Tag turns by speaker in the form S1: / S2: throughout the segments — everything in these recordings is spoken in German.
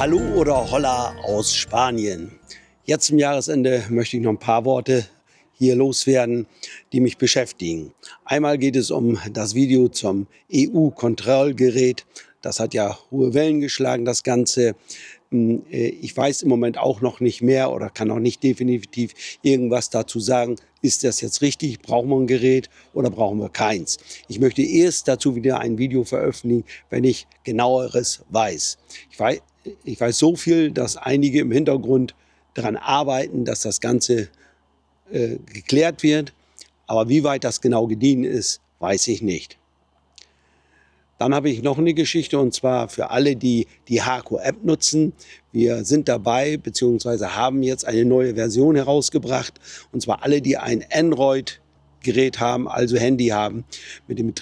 S1: Hallo oder Holla aus Spanien. Jetzt zum Jahresende möchte ich noch ein paar Worte hier loswerden, die mich beschäftigen. Einmal geht es um das Video zum EU-Kontrollgerät. Das hat ja hohe Wellen geschlagen, das Ganze. Ich weiß im Moment auch noch nicht mehr oder kann auch nicht definitiv irgendwas dazu sagen. Ist das jetzt richtig? Brauchen wir ein Gerät oder brauchen wir keins? Ich möchte erst dazu wieder ein Video veröffentlichen, wenn ich genaueres weiß. Ich weiß so viel, dass einige im Hintergrund daran arbeiten, dass das Ganze geklärt wird. Aber wie weit das genau gediehen ist, weiß ich nicht. Dann habe ich noch eine Geschichte, und zwar für alle, die die Haco-App nutzen. Wir sind dabei bzw. haben jetzt eine neue Version herausgebracht. Und zwar alle, die ein Android-Gerät haben, also Handy haben mit dem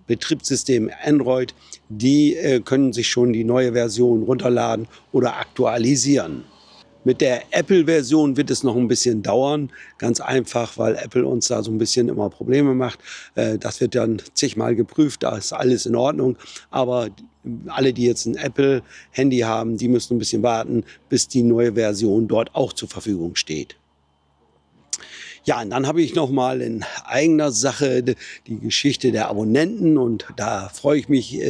S1: Betriebssystem Android, die können sich schon die neue Version runterladen oder aktualisieren. Mit der Apple-Version wird es noch ein bisschen dauern, ganz einfach, weil Apple uns da so ein bisschen immer Probleme macht. Das wird dann zigmal geprüft, da ist alles in Ordnung. Aber alle, die jetzt ein Apple-Handy haben, die müssen ein bisschen warten, bis die neue Version dort auch zur Verfügung steht. Ja, und dann habe ich noch mal in eigener Sache die Geschichte der Abonnenten, und da freue ich mich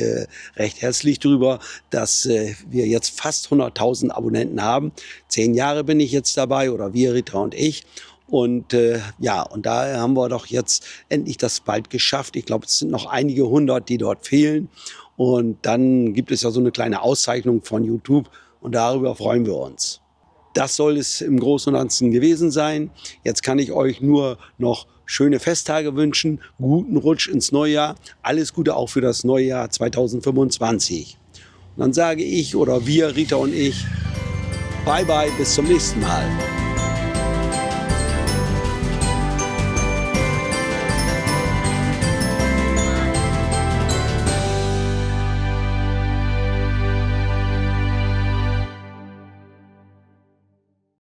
S1: recht herzlich drüber, dass wir jetzt fast 100.000 Abonnenten haben. 10 Jahre bin ich jetzt dabei, oder wir, Rita und ich. Und ja, und da haben wir doch jetzt endlich das bald geschafft. Ich glaube, es sind noch einige hundert, die dort fehlen. Und dann gibt es ja so eine kleine Auszeichnung von YouTube, und darüber freuen wir uns. Das soll es im Großen und Ganzen gewesen sein. Jetzt kann ich euch nur noch schöne Festtage wünschen, guten Rutsch ins Neujahr, alles Gute auch für das Neujahr 2025. Und dann sage ich oder wir, Rita und ich, bye bye, bis zum nächsten Mal.